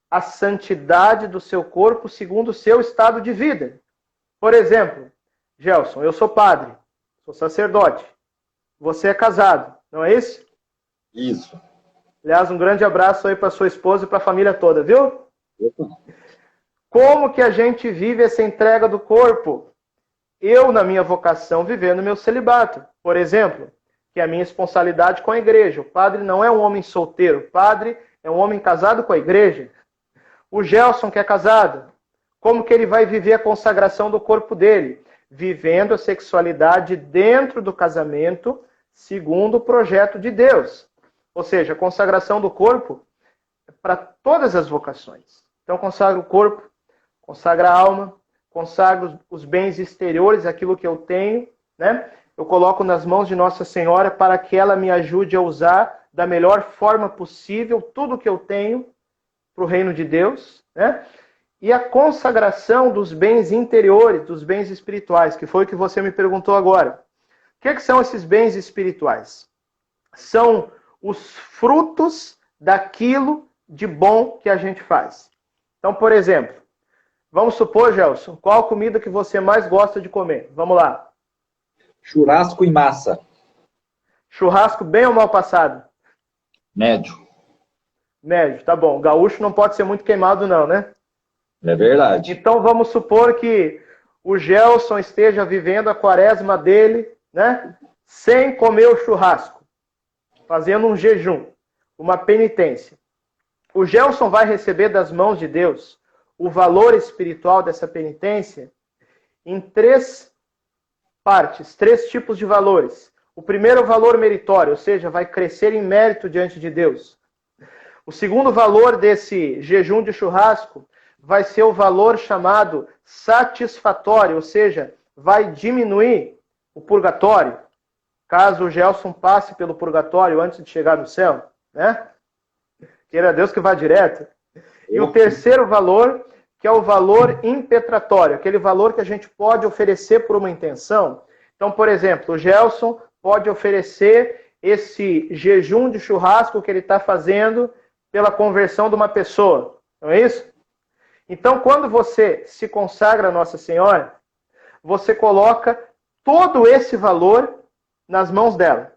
a santidade do seu corpo segundo o seu estado de vida. Por exemplo, Gelson, eu sou padre, sou sacerdote. Você é casado, não é isso? Isso. Aliás, um grande abraço aí para sua esposa e para a família toda, viu? Como que a gente vive essa entrega do corpo? Eu, na minha vocação, vivendo meu celibato. Por exemplo, que é a minha responsabilidade com a igreja. O padre não é um homem solteiro. O padre é um homem casado com a igreja. O Gelson, que é casado, como que ele vai viver a consagração do corpo dele? Vivendo a sexualidade dentro do casamento, segundo o projeto de Deus. Ou seja, a consagração do corpo é para todas as vocações. Então, consagra o corpo, consagra a alma, consagra os bens exteriores, aquilo que eu tenho, né? Eu coloco nas mãos de Nossa Senhora para que ela me ajude a usar da melhor forma possível tudo que eu tenho para o reino de Deus, né? E a consagração dos bens interiores, dos bens espirituais, que foi o que você me perguntou agora. O que são esses bens espirituais? São os frutos daquilo de bom que a gente faz. Então, por exemplo, vamos supor, Gelson, qual a comida que você mais gosta de comer? Vamos lá. Churrasco em massa. Churrasco bem ou mal passado? Médio. Médio, tá bom. Gaúcho não pode ser muito queimado não, né? É verdade. Então vamos supor que o Gelson esteja vivendo a quaresma dele, né? Sem comer o churrasco. Fazendo um jejum, uma penitência. O Gelson vai receber das mãos de Deus o valor espiritual dessa penitência em 3 partes, 3 tipos de valores. O primeiro é o valor meritório, ou seja, vai crescer em mérito diante de Deus. O segundo valor desse jejum de churrasco vai ser o valor chamado satisfatório, ou seja, vai diminuir o purgatório, caso o Gelson passe pelo purgatório antes de chegar no céu, né? Queira Deus que vá direto. E o terceiro valor, que é o valor impetratório, aquele valor que a gente pode oferecer por uma intenção. Então, por exemplo, o Gelson pode oferecer esse jejum de churrasco que ele está fazendo pela conversão de uma pessoa. Não é isso? Então, quando você se consagra a Nossa Senhora, você coloca todo esse valor nas mãos dela.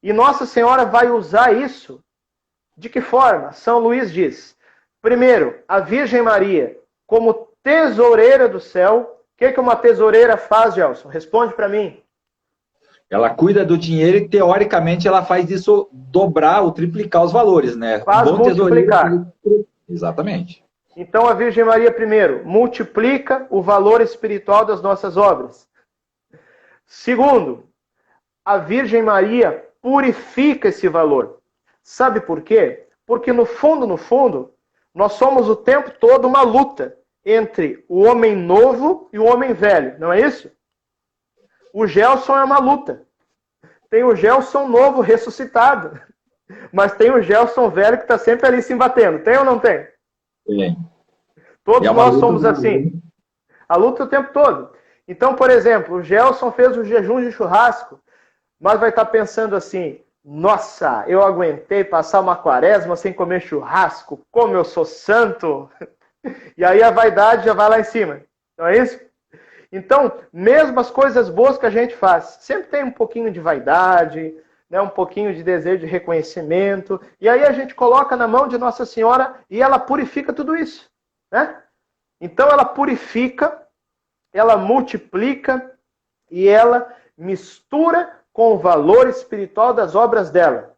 E Nossa Senhora vai usar isso de que forma? São Luís diz, primeiro, a Virgem Maria, como tesoureira do céu. O que uma tesoureira faz, Gelson? Responde para mim. Ela cuida do dinheiro e, teoricamente, ela faz isso dobrar ou triplicar os valores, né? Faz multiplicar. Exatamente. Então, a Virgem Maria, primeiro, multiplica o valor espiritual das nossas obras. Segundo, a Virgem Maria purifica esse valor. Sabe por quê? Porque, no fundo, nós somos o tempo todo uma luta entre o homem novo e o homem velho, não é isso? O Gelson é uma luta. Tem o Gelson novo ressuscitado, mas tem o Gelson velho que está sempre ali se embatendo. Tem ou não tem? Tem. Todos nós somos assim. A luta o tempo todo. Então, por exemplo, o Gelson fez o jejum de churrasco, mas vai estar pensando assim, nossa, eu aguentei passar uma quaresma sem comer churrasco, como eu sou santo. E aí a vaidade já vai lá em cima. Não é isso? Então, mesmo as coisas boas que a gente faz, sempre tem um pouquinho de vaidade, né, um pouquinho de desejo de reconhecimento. E aí a gente coloca na mão de Nossa Senhora e ela purifica tudo isso. Né? Então ela purifica, ela multiplica e ela mistura com o valor espiritual das obras dela.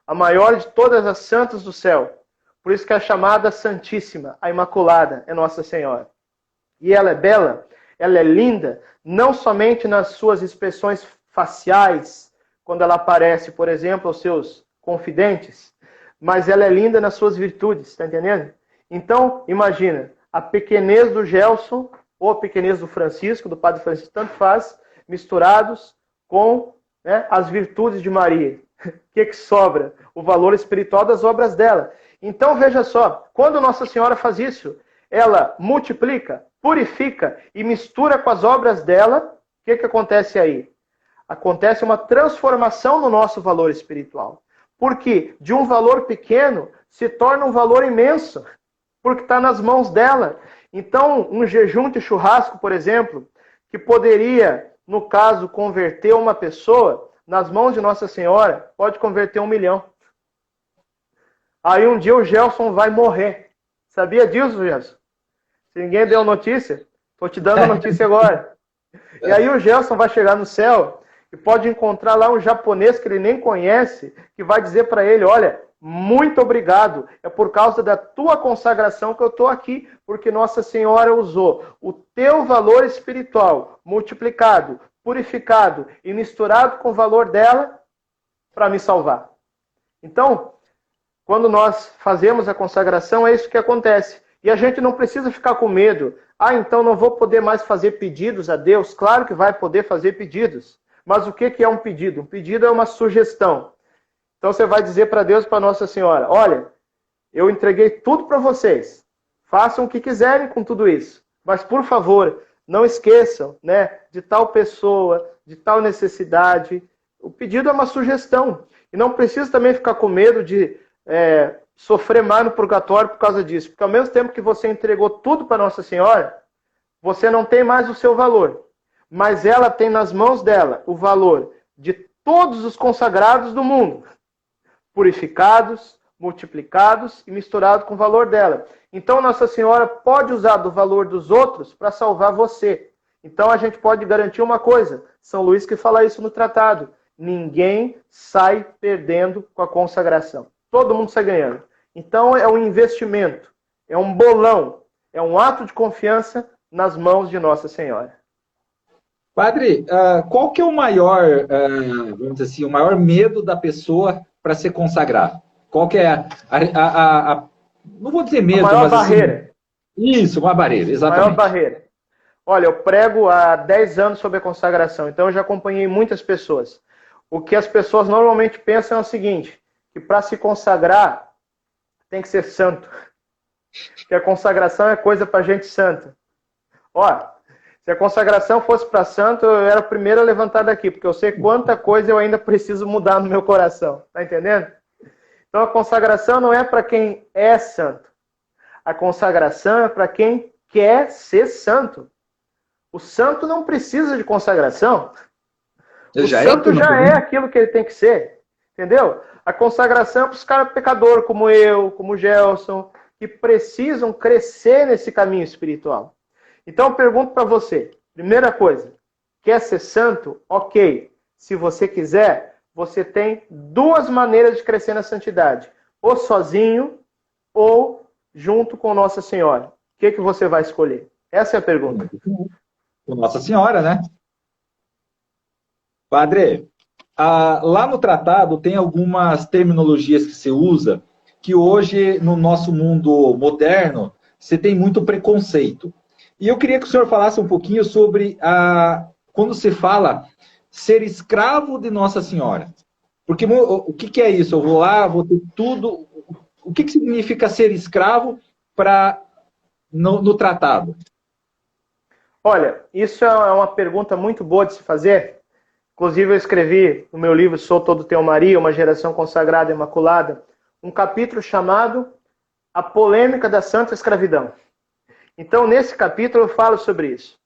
A maior de todas as santas do céu. Por isso que é chamada Santíssima, a Imaculada, é Nossa Senhora. E ela é bela, ela é linda, não somente nas suas expressões faciais, quando ela aparece, por exemplo, aos seus confidentes, mas ela é linda nas suas virtudes, está entendendo? Então, imagina, a pequenez do Gelson, ou a pequenez do Francisco, do Padre Francisco, tanto faz, misturados com, né, as virtudes de Maria. O que sobra? O valor espiritual das obras dela. Então, veja só, quando Nossa Senhora faz isso, ela multiplica, purifica e mistura com as obras dela, o que acontece aí? Acontece uma transformação no nosso valor espiritual. Porque de um valor pequeno se torna um valor imenso, porque está nas mãos dela. Então, um jejum de churrasco, por exemplo, que poderia, no caso, converter uma pessoa, nas mãos de Nossa Senhora, pode converter 1 milhão. Aí um dia o Gelson vai morrer. Sabia disso, Gelson? Se ninguém deu notícia, estou te dando a notícia agora. E aí o Gelson vai chegar no céu e pode encontrar lá um japonês que ele nem conhece, que vai dizer para ele, olha, muito obrigado, é por causa da tua consagração que eu estou aqui, porque Nossa Senhora usou o teu valor espiritual multiplicado, purificado e misturado com o valor dela para me salvar. Então, quando nós fazemos a consagração, é isso que acontece. E a gente não precisa ficar com medo. Ah, então não vou poder mais fazer pedidos a Deus? Claro que vai poder fazer pedidos. Mas o que é um pedido? Um pedido é uma sugestão. Então você vai dizer para Deus, para Nossa Senhora, olha, eu entreguei tudo para vocês. Façam o que quiserem com tudo isso. Mas, por favor, não esqueçam, né, de tal pessoa, de tal necessidade. O pedido é uma sugestão. E não precisa também ficar com medo de sofrer mais no purgatório por causa disso. Porque ao mesmo tempo que você entregou tudo para Nossa Senhora, você não tem mais o seu valor. Mas ela tem nas mãos dela o valor de todos os consagrados do mundo. Purificados, multiplicados e misturados com o valor dela. Então Nossa Senhora pode usar do valor dos outros para salvar você. Então a gente pode garantir uma coisa. São Luís que fala isso no tratado. Ninguém sai perdendo com a consagração. Todo mundo sai ganhando. Então é um investimento, é um bolão, é um ato de confiança nas mãos de Nossa Senhora. Padre, qual que é o maior, vamos dizer assim, o maior medo da pessoa para se consagrar? Qual que é não vou dizer medo, a maior mas barreira. Assim, isso, uma barreira, exatamente. A maior barreira. Olha, eu prego há 10 anos sobre a consagração, então eu já acompanhei muitas pessoas. O que as pessoas normalmente pensam é o seguinte, que para se consagrar tem que ser santo. Que a consagração é coisa para gente santa. Ó, Se a consagração fosse para santo, eu era o primeiro a levantar daqui, porque eu sei quanta coisa eu ainda preciso mudar no meu coração. Tá entendendo? Então a consagração não é para quem é santo. A consagração é para quem quer ser santo. O santo não precisa de consagração. O santo já é aquilo que ele tem que ser. Entendeu? A consagração é para os caras pecadores como eu, como o Gelson, que precisam crescer nesse caminho espiritual. Então eu pergunto para você, primeira coisa, quer ser santo? Ok. Se você quiser, você tem duas maneiras de crescer na santidade. Ou sozinho, ou junto com Nossa Senhora. O que você vai escolher? Essa é a pergunta. Com Nossa Senhora, né? Padre, lá no tratado tem algumas terminologias que se usa que hoje, no nosso mundo moderno, você tem muito preconceito. E eu queria que o senhor falasse um pouquinho sobre quando se fala ser escravo de Nossa Senhora. Porque o que é isso? Eu vou lá, vou ter tudo. O que significa ser escravo no tratado? Olha, isso é uma pergunta muito boa de se fazer. Inclusive, eu escrevi no meu livro Sou Todo Teu Maria, uma geração consagrada e imaculada, um capítulo chamado A Polêmica da Santa Escravidão. Então, nesse capítulo, eu falo sobre isso.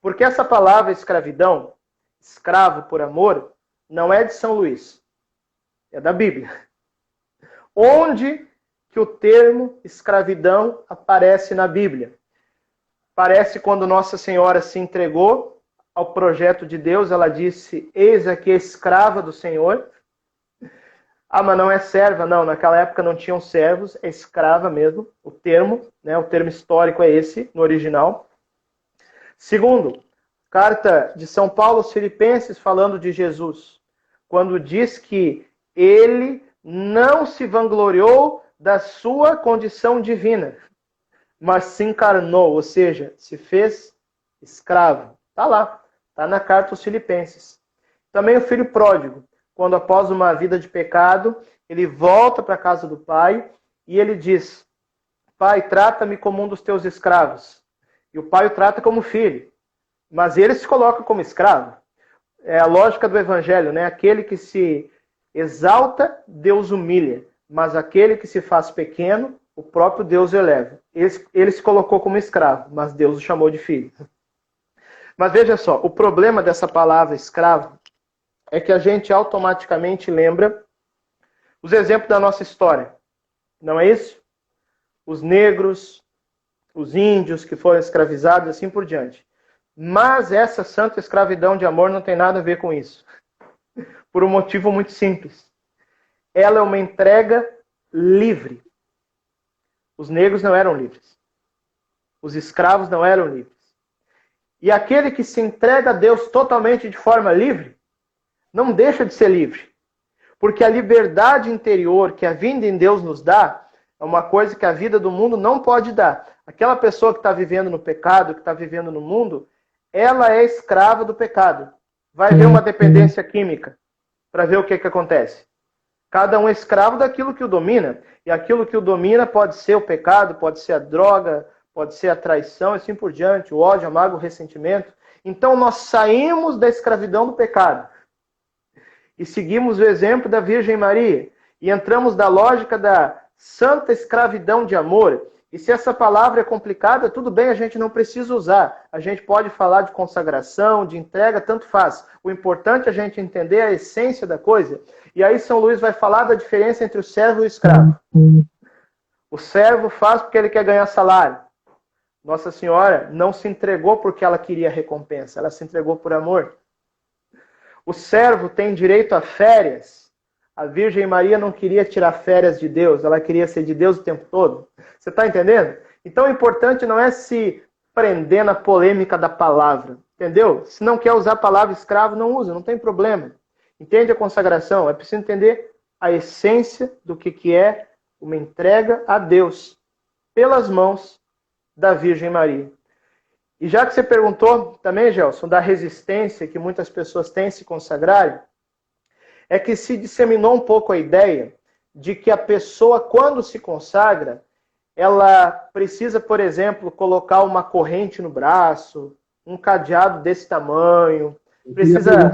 Porque essa palavra escravidão, escravo por amor, não é de São Luís. É da Bíblia. Onde que o termo escravidão aparece na Bíblia? Parece quando Nossa Senhora se entregou ao projeto de Deus, ela disse, eis aqui a escrava do Senhor. Ah, mas não é serva. Não, naquela época não tinham servos, é escrava mesmo, o termo, né? O termo histórico é esse, no original. Segundo, carta de São Paulo aos Filipenses, falando de Jesus, quando diz que ele não se vangloriou da sua condição divina, mas se encarnou, ou seja, se fez escravo. Está lá, está na carta aos Filipenses. Também o filho pródigo, quando após uma vida de pecado, ele volta para a casa do pai e ele diz, pai, trata-me como um dos teus escravos. E o pai o trata como filho, mas ele se coloca como escravo. É a lógica do evangelho, né? Aquele que se exalta, Deus humilha, mas aquele que se faz pequeno, o próprio Deus eleva. Ele se colocou como escravo, mas Deus o chamou de filho. Mas veja só, o problema dessa palavra escravo é que a gente automaticamente lembra os exemplos da nossa história. Não é isso? Os negros, os índios que foram escravizados, assim por diante. Mas essa santa escravidão de amor não tem nada a ver com isso. Por um motivo muito simples. Ela é uma entrega livre. Os negros não eram livres. Os escravos não eram livres. E aquele que se entrega a Deus totalmente de forma livre, não deixa de ser livre. Porque a liberdade interior que a vinda em Deus nos dá, é uma coisa que a vida do mundo não pode dar. Aquela pessoa que está vivendo no pecado, que está vivendo no mundo, ela é escrava do pecado. Vai ver uma dependência química para ver o que acontece. Cada um é escravo daquilo que o domina. E aquilo que o domina pode ser o pecado, pode ser a droga, pode ser a traição e assim por diante, o ódio, amargo, o ressentimento. Então nós saímos da escravidão do pecado e seguimos o exemplo da Virgem Maria e entramos na lógica da santa escravidão de amor. E se essa palavra é complicada, tudo bem, a gente não precisa usar. A gente pode falar de consagração, de entrega, tanto faz. O importante é a gente entender a essência da coisa. E aí São Luís vai falar da diferença entre o servo e o escravo. O servo faz porque ele quer ganhar salário. Nossa Senhora não se entregou porque ela queria recompensa, ela se entregou por amor. O servo tem direito a férias. A Virgem Maria não queria tirar férias de Deus, ela queria ser de Deus o tempo todo. Você está entendendo? Então o importante não é se prender na polêmica da palavra, entendeu? Se não quer usar a palavra escravo, não usa, não tem problema. Entende a consagração? É preciso entender a essência do que é uma entrega a Deus pelas mãos da Virgem Maria. E já que você perguntou também, Gelson, da resistência que muitas pessoas têm em se consagrarem, é que se disseminou um pouco a ideia de que a pessoa, quando se consagra, ela precisa, por exemplo, colocar uma corrente no braço, um cadeado desse tamanho, precisa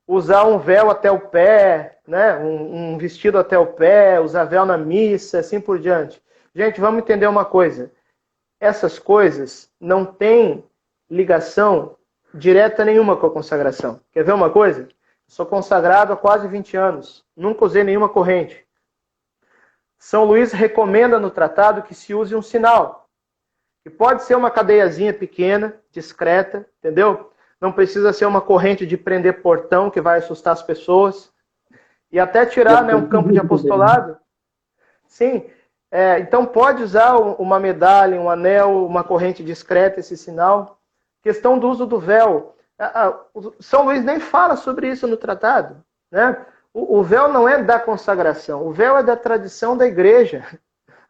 usar um véu até o pé, né? Um vestido até o pé, usar véu na missa, assim por diante. Gente, vamos entender uma coisa. Essas coisas não têm ligação direta nenhuma com a consagração. Quer ver uma coisa? Sou consagrado há quase 20 anos. Nunca usei nenhuma corrente. São Luís recomenda no tratado que se use um sinal. Que pode ser uma cadeiazinha pequena, discreta, entendeu? Não precisa ser uma corrente de prender portão que vai assustar as pessoas. E até tirar, né, um campo de apostolado. Sim. Então pode usar uma medalha, um anel, uma corrente discreta, esse sinal. Questão do uso do véu. São Luís nem fala sobre isso no tratado, né? O véu não é da consagração, o véu é da tradição da igreja.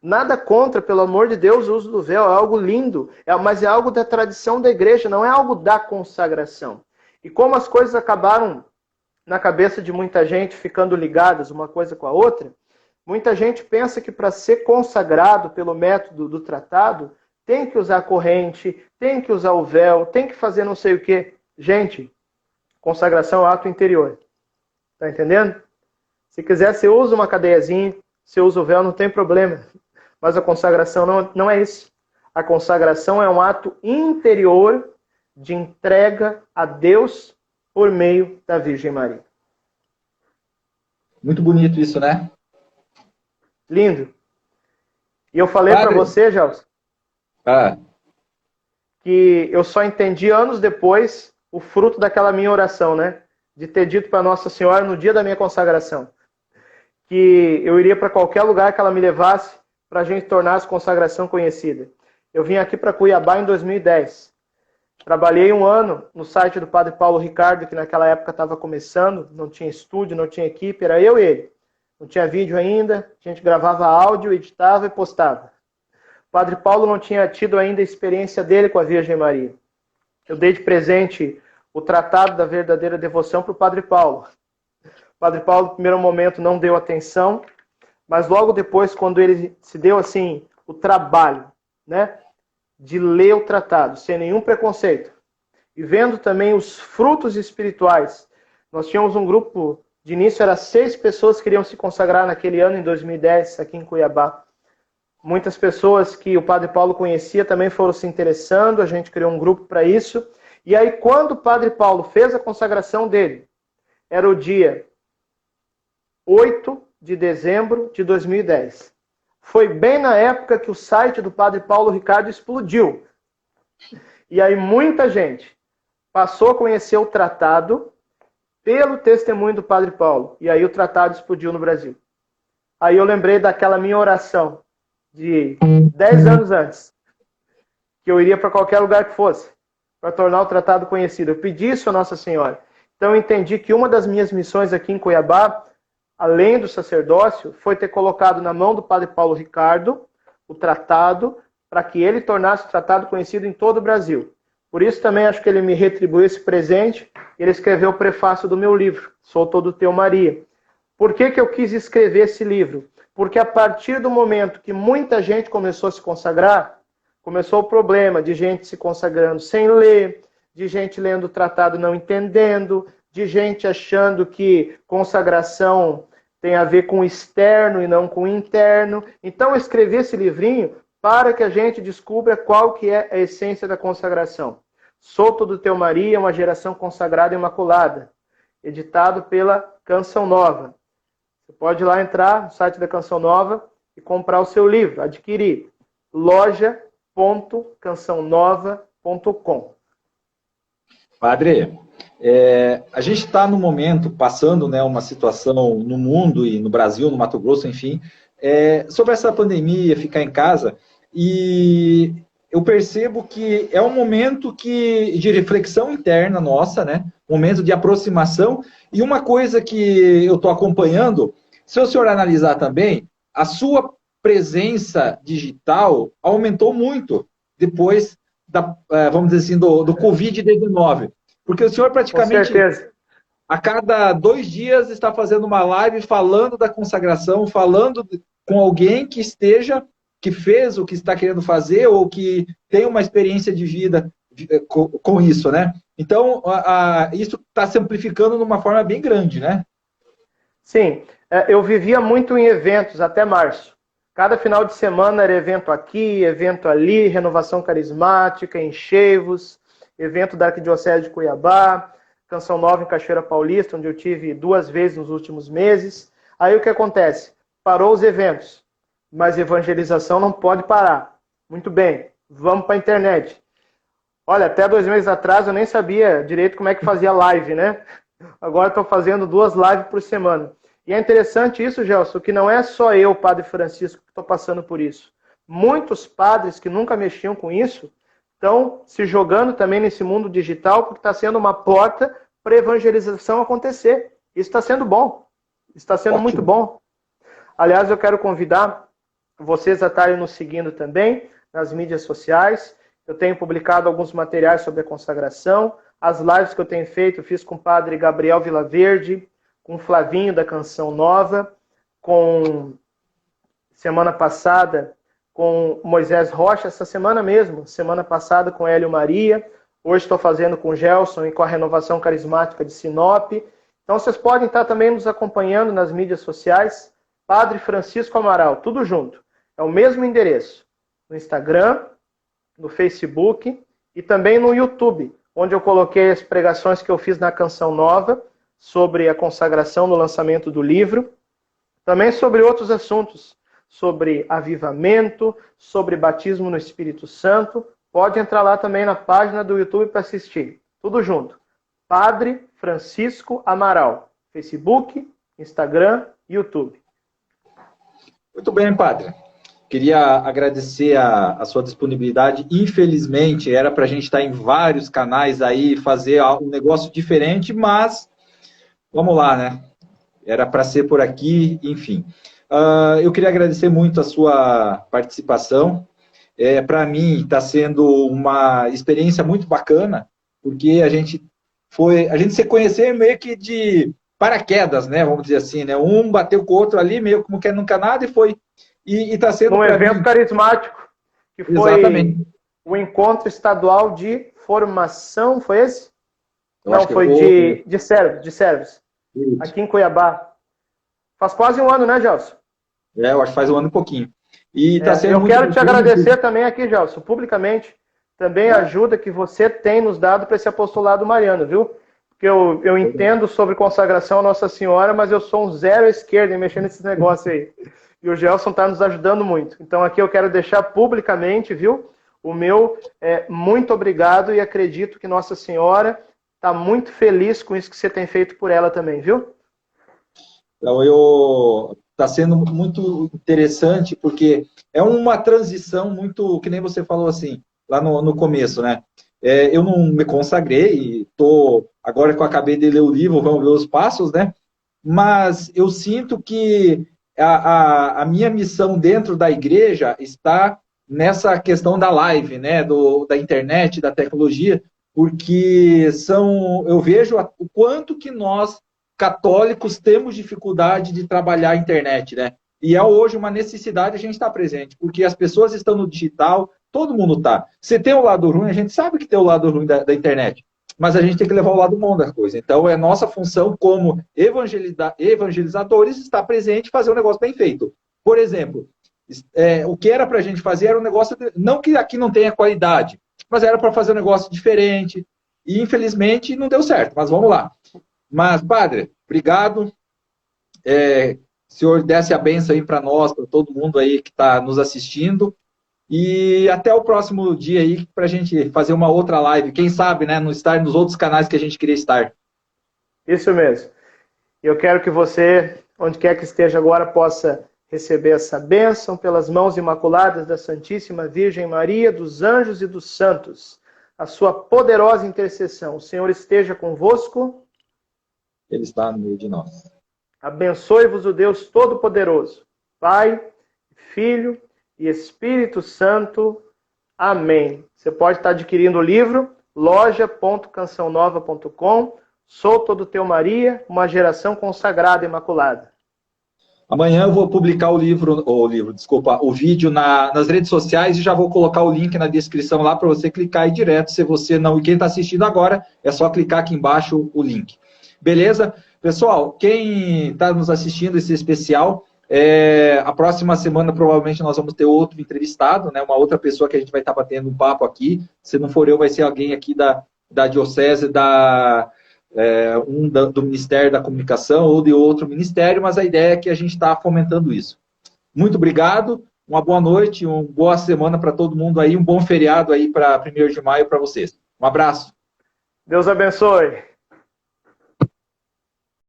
Nada contra, pelo amor de Deus, o uso do véu, é algo lindo, mas é algo da tradição da igreja, não é algo da consagração. E como as coisas acabaram na cabeça de muita gente ficando ligadas uma coisa com a outra, muita gente pensa que para ser consagrado pelo método do tratado, tem que usar a corrente, tem que usar o véu, tem que fazer não sei o quê. Gente, consagração é ato interior. Tá entendendo? Se quiser, você usa uma cadeiazinha, você usa o véu, não tem problema. Mas a consagração não é isso. A consagração é um ato interior de entrega a Deus por meio da Virgem Maria. Muito bonito isso, né? Lindo. E eu falei para você, Gelson, que eu só entendi anos depois o fruto daquela minha oração, né? De ter dito para Nossa Senhora no dia da minha consagração que eu iria para qualquer lugar que ela me levasse para a gente tornar essa consagração conhecida. Eu vim aqui para Cuiabá em 2010. Trabalhei um ano no site do Padre Paulo Ricardo, que naquela época estava começando, não tinha estúdio, não tinha equipe, era eu e ele. Não tinha vídeo ainda, a gente gravava áudio, editava e postava. O Padre Paulo não tinha tido ainda a experiência dele com a Virgem Maria. Eu dei de presente o Tratado da Verdadeira Devoção para o Padre Paulo. O Padre Paulo, no primeiro momento, não deu atenção, mas logo depois, quando ele se deu assim o trabalho, né, de ler o tratado, sem nenhum preconceito, e vendo também os frutos espirituais. Nós tínhamos um grupo, de início era 6 pessoas que queriam se consagrar naquele ano, em 2010, aqui em Cuiabá. Muitas pessoas que o Padre Paulo conhecia também foram se interessando, a gente criou um grupo para isso. E aí, quando o Padre Paulo fez a consagração dele, era o dia 8 de dezembro de 2010. Foi bem na época que o site do Padre Paulo Ricardo explodiu. E aí muita gente passou a conhecer o tratado pelo testemunho do Padre Paulo. E aí o tratado explodiu no Brasil. Aí eu lembrei daquela minha oração de 10 anos antes, que eu iria para qualquer lugar que fosse, para tornar o tratado conhecido. Eu pedi isso a Nossa Senhora. Então eu entendi que uma das minhas missões aqui em Cuiabá, além do sacerdócio, foi ter colocado na mão do Padre Paulo Ricardo o tratado, para que ele tornasse o tratado conhecido em todo o Brasil. Por isso também acho que ele me retribuiu esse presente. Ele escreveu o prefácio do meu livro, Sou Todo Teu, Maria. Por que eu quis escrever esse livro? Porque a partir do momento que muita gente começou a se consagrar, começou o problema de gente se consagrando sem ler, de gente lendo o tratado não entendendo, de gente achando que consagração tem a ver com o externo e não com o interno. Então eu escrevi esse livrinho para que a gente descubra qual que é a essência da consagração. Sou Todo Teu, Maria, uma geração consagrada e imaculada, editado pela Canção Nova. Você pode ir lá entrar no site da Canção Nova e comprar o seu livro, adquirir. loja.cançãonova.com. Padre, a gente está no momento passando, né, uma situação no mundo e no Brasil, no Mato Grosso, enfim, sobre essa pandemia, ficar em casa, e eu percebo que é um momento de reflexão interna nossa, né, momento de aproximação, e uma coisa que eu estou acompanhando, se o senhor analisar também, a sua presença digital aumentou muito depois vamos dizer assim, do Covid-19. Porque o senhor praticamente, a cada 2 dias, está fazendo uma live falando da consagração, falando com alguém que esteja que fez o que está querendo fazer ou que tem uma experiência de vida com isso, né? Então, isso está se amplificando de uma forma bem grande, né? Sim, eu vivia muito em eventos até março. Cada final de semana era evento aqui, evento ali, renovação carismática, enxervos, evento da Arquidiocese de Cuiabá, Canção Nova em Cachoeira Paulista, onde eu tive 2 vezes nos últimos meses. Aí o que acontece? Parou os eventos, mas evangelização não pode parar. Muito bem, vamos para a internet. Olha, até 2 meses atrás eu nem sabia direito como é que fazia live, né? Agora estou fazendo 2 lives por semana. E é interessante isso, Gelson, que não é só eu, Padre Francisco, que estou passando por isso. Muitos padres que nunca mexiam com isso estão se jogando também nesse mundo digital, porque está sendo uma porta para a evangelização acontecer. Isso está sendo bom. Está sendo Ótimo. muito bom. Aliás, eu quero convidar vocês a estarem nos seguindo também nas mídias sociais. Eu tenho publicado alguns materiais sobre a consagração. As lives que eu tenho feito, eu fiz com o padre Gabriel Vilaverde, com o Flavinho da Canção Nova, com semana passada com Moisés Rocha, essa semana mesmo, semana passada com Hélio Maria, hoje estou fazendo com o Gelson e com a Renovação Carismática de Sinop. Então vocês podem estar também nos acompanhando nas mídias sociais, Padre Francisco Amaral, tudo junto. É o mesmo endereço, no Instagram, no Facebook e também no YouTube, onde eu coloquei as pregações que eu fiz na Canção Nova, sobre a consagração no lançamento do livro, também sobre outros assuntos, sobre avivamento, sobre batismo no Espírito Santo. Pode entrar lá também na página do YouTube para assistir. Tudo junto. Padre Francisco Amaral. Facebook, Instagram, YouTube. Muito bem, padre. Queria agradecer a sua disponibilidade. Infelizmente, era para a gente estar em vários canais aí, fazer um negócio diferente, mas vamos lá, né? Era para ser por aqui, enfim. Eu queria agradecer muito a sua participação. Para mim, está sendo uma experiência muito bacana, porque a gente se conheceu meio que de paraquedas, né? Vamos dizer assim, né? Um bateu com o outro ali, meio como que nunca nada, e foi. E está sendo um evento carismático, que foi exatamente o encontro estadual de formação, foi esse? Não, foi de servos. Aqui em Cuiabá. Faz quase um ano, né, Gelson? Eu acho que faz um ano e pouquinho. E tá sendo eu quero te agradecer também aqui, Gelson, publicamente, também a ajuda que você tem nos dado para esse apostolado mariano, viu? Porque eu entendo sobre consagração a Nossa Senhora, mas eu sou um zero à esquerda em mexer nesses negócios aí. E o Gelson está nos ajudando muito. Então aqui eu quero deixar publicamente, viu? O meu muito obrigado e acredito que Nossa Senhora está muito feliz com isso que você tem feito por ela também, viu? Então, está sendo muito interessante, porque é uma transição muito, que nem você falou assim, lá no começo, né? Eu não me consagrei, agora que eu acabei de ler o livro, vamos ver os passos, né? Mas eu sinto que a minha missão dentro da igreja está nessa questão da live, né? Da internet, da tecnologia, porque eu vejo o quanto que nós católicos temos dificuldade de trabalhar a internet, né? E é hoje uma necessidade a gente estar presente, porque as pessoas estão no digital, todo mundo está. Se tem o lado ruim, a gente sabe que tem o lado ruim da internet, mas a gente tem que levar o lado bom da coisa. Então, é nossa função como evangelizadores estar presente e fazer um negócio bem feito. Por exemplo, o que era para a gente fazer era um negócio, não que aqui não tenha qualidade, mas era para fazer um negócio diferente, e infelizmente não deu certo, mas vamos lá. Mas, padre, obrigado. O senhor desse a bênção aí para nós, para todo mundo aí que está nos assistindo. E até o próximo dia aí, para a gente fazer uma outra live. Quem sabe, né? Não estar nos outros canais que a gente queria estar. Isso mesmo. Eu quero que você, onde quer que esteja agora, possa receber essa bênção pelas mãos imaculadas da Santíssima Virgem Maria, dos anjos e dos santos. A sua poderosa intercessão. O Senhor esteja convosco. Ele está no meio de nós. Abençoe-vos o Deus Todo-Poderoso, Pai, Filho e Espírito Santo. Amém. Você pode estar adquirindo o livro, loja.cançãonova.com. Sou todo teu Maria, uma geração consagrada e imaculada. Amanhã eu vou publicar o vídeo nas redes sociais e já vou colocar o link na descrição lá para você clicar aí direto. Se você não, e quem está assistindo agora, é só clicar aqui embaixo o link. Beleza? Pessoal, quem está nos assistindo esse especial, a próxima semana provavelmente nós vamos ter outro entrevistado, né? Uma outra pessoa que a gente vai estar batendo um papo aqui. Se não for eu, vai ser alguém aqui da Diocese, do Ministério da Comunicação ou de outro ministério, mas a ideia é que a gente está fomentando isso. Muito obrigado, uma boa noite, uma boa semana para todo mundo aí, um bom feriado aí para 1º de maio para vocês. Um abraço. Deus abençoe.